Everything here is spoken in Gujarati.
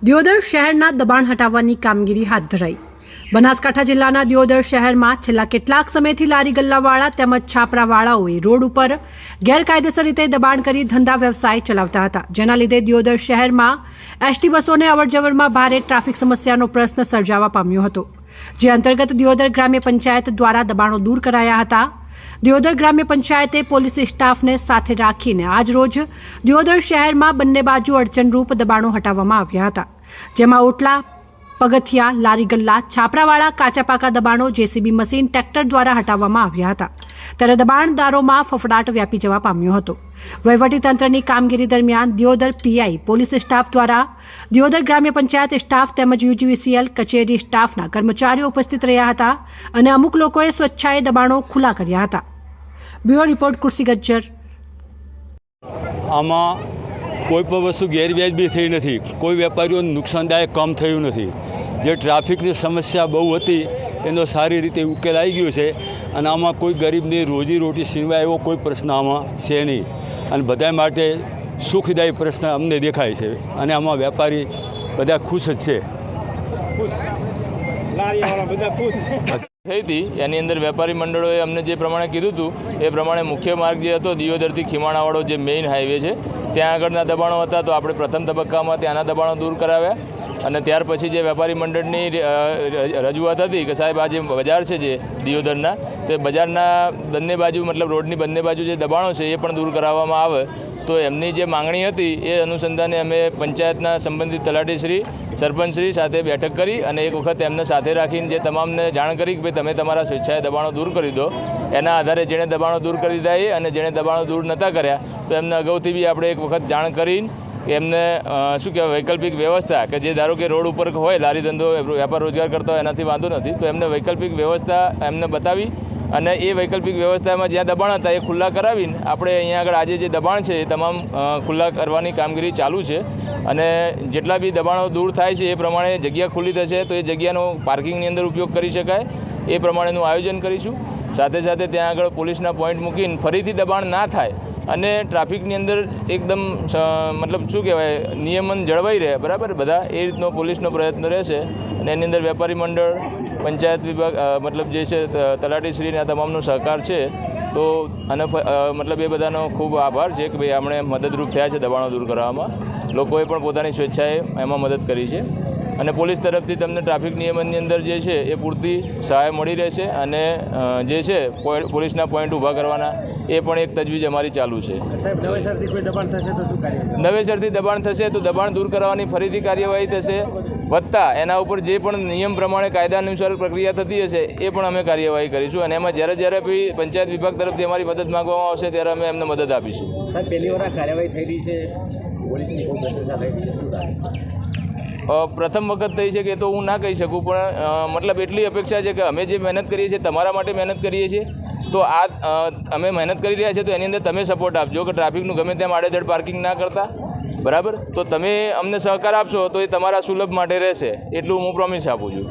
દિયોદર શહેરના દબાણ હટાવવાની કામગીરી હાથ ધરાઈ। બનાસકાંઠા જિલ્લાના દિયોદર શહેરમાં છેલ્લા કેટલાક સમયથી લારી ગલ્લાવાળા તેમજ છાપરાવાળાઓએ રોડ ઉપર ગેરકાયદેસર રીતે દબાણ કરી ધંધા વ્યવસાય ચલાવતા હતા, જેના લીધે દિયોદર શહેરમાં એસટી બસોને અવરજવરમાં ભારે ટ્રાફિક સમસ્યાનો પ્રશ્ન સર્જાવા પામ્યો હતો, જે અંતર્ગત દિયોદર ગ્રામ્ય પંચાયત દ્વારા દબાણો દૂર કરાયા હતા। દિયોદર ગ્રામ્ય પંચાયતે પોલીસ સ્ટાફને સાથે રાખીને આજરોજ દિયોદર શહેરમાં બંને બાજુ અડચણરૂપ દબાણો હટાવવામાં આવ્યા હતા, જેમાં ઓટલા, પગથિયા, લારી ગલ્લા, છાપરાવાળા કાચા પાકા દબાણો જેસીબી મશીન ટ્રેક્ટર દ્વારા હટાવવામાં આવ્યા હતા। ત્યારે દબાણદારોમાં ફફડાટ વ્યાપી જવા પામ્યો હતો। વહીવટીતંત્રની કામગીરી દરમિયાન દિયોદર પીઆઈ પોલીસ સ્ટાફ દ્વારા દિયોદર ગ્રામ્ય પંચાયત સ્ટાફ તેમજ યુજીવીસીએલ કચેરી સ્ટાફના કર્મચારીઓ ઉપસ્થિત રહ્યા હતા અને અમુક લોકોએ સ્વેચ્છાએ દબાણો ખુલ્લા કર્યા હતા। Bureau report Kursi Gajjar. આમાં કોઈ પણ વસ્તુ ગેરવ્યાજબી થઈ નથી, કોઈ વેપારીઓને નુકસાનદાયક કામ થયું નથી। જે ટ્રાફિકની સમસ્યા બહુ હતી એનો સારી રીતે ઉકેલ આવી ગયો છે અને આમાં કોઈ ગરીબની રોજીરોટી સીનવાય એવો કોઈ પ્રશ્ન આમાં છે નહીં અને બધા માટે સુખદાયી પ્રશ્ન અમને દેખાય છે અને આમાં વેપારી બધા ખુશ જ છે। થઈ હતી એની અંદર વેપારી મંડળોએ અમને જે પ્રમાણે કીધું હતું એ પ્રમાણે મુખ્ય માર્ગ જે હતો દિયોદરથી ખીમાણાવાળો જે મેઇન હાઈવે છે ત્યાં આગળના દબાણો હતા, તો આપણે પ્રથમ તબક્કામાં ત્યાંના દબાણો દૂર કરાવ્યા અને ત્યાર પછી જે વેપારી મંડળની રજૂઆત હતી કે સાહેબ આ જે બજાર છે જે દિયોદરના, તે બજારના બંને બાજુ મતલબ રોડની બંને બાજુ જે દબાણો છે એ પણ દૂર કરાવવામાં આવે, તો એમની જે માંગણી હતી એ અનુસંધાને અમે પંચાયતના સંબંધિત તલાટીશ્રી, સરપંચશ્રી સાથે બેઠક કરી અને એક વખત એમને સાથે રાખીને જે તમામને જાણ કરી કે ભાઈ તમે તમારા સ્વેચ્છાએ દબાણો દૂર કરી દો। એના આધારે જેણે દબાણો દૂર કરી દીધા એ અને જેણે દબાણો દૂર નહોતા કર્યા તો એમને અગાઉથી બી આપણે એક વખત જાણ કરીને એમને શું કહેવાય વૈકલ્પિક વ્યવસ્થા કે જે ધારો કે રોડ ઉપર હોય લારી ધંધો વેપાર રોજગાર કરતા હોય એનાથી વાંધો નથી, તો એમને વૈકલ્પિક વ્યવસ્થા એમને બતાવી અને એ વૈકલ્પિક વ્યવસ્થામાં જ્યાં દબાણ હતા એ ખુલ્લા કરાવીને આપણે અહીંયા આગળ આજે જે દબાણ છે એ તમામ ખુલ્લા કરવાની કામગીરી ચાલુ છે અને જેટલા બી દબાણો દૂર થાય છે એ પ્રમાણે જગ્યા ખુલ્લી થશે તો એ જગ્યાનો પાર્કિંગની અંદર ઉપયોગ કરી શકાય એ પ્રમાણેનું આયોજન કરીશું। સાથે સાથે ત્યાં આગળ પોલીસના પોઈન્ટ મૂકીને ફરીથી દબાણ ના થાય અને ટ્રાફિકની અંદર એકદમ મતલબ શું કહેવાય નિયમન જળવાઈ રહે બરાબર બધા એ રીતનો પોલીસનો પ્રયત્ન રહેશે અને એની અંદર વેપારી મંડળ, પંચાયત વિભાગ મતલબ જે છે તલાટીશ્રીના તમામનો સહકાર છે, તો અને મતલબ એ બધાનો ખૂબ આભાર છે કે ભાઈ આપણે મદદરૂપ થયા છે દબાણો દૂર કરવામાં, લોકોએ પણ પોતાની સ્વેચ્છાએ એમાં મદદ કરી છે અને પોલીસ તરફથી તમને ટ્રાફિક નિયમનની અંદર જે છે એ પૂરતી સહાય મળી રહેશે અને જે છે પોલીસના પોઈન્ટ ઊભા કરવાના એ પણ એક તજવીજ અમારી ચાલુ છે। નવેસરથી દબાણ થશે તો દબાણ દૂર કરવાની ફરીથી કાર્યવાહી થશે, વત્તા એના ઉપર જે પણ નિયમ પ્રમાણે કાયદા અનુસાર પ્રક્રિયા થતી હશે એ પણ અમે કાર્યવાહી કરીશું અને એમાં જ્યારે બી પંચાયત વિભાગ તરફથી અમારી મદદ માંગવામાં આવશે ત્યારે અમે એમને મદદ આપીશું। પહેલી વાર કાર્યવાહી થઈ રહી છે, પોલીસની ખૂબ પ્રશંસા થઈ રહી છે, પ્રથમ વખત થઈ છે કે તો હું ના કહી શકું, પણ મતલબ એટલી અપેક્ષા છે કે અમે જે મહેનત કરીએ છીએ તમારા માટે મહેનત કરીએ છીએ, તો આ અમે મહેનત કરી રહ્યા છીએ તો એની અંદર તમે સપોર્ટ આપજો કે ટ્રાફિકનું ગમે તેમ આડેધડ પાર્કિંગ ના કરતા બરાબર, તો તમે અમને સહકાર આપશો તો એ તમારા સુલભ માટે રહેશે એટલું હું પ્રોમિસ આપું છું।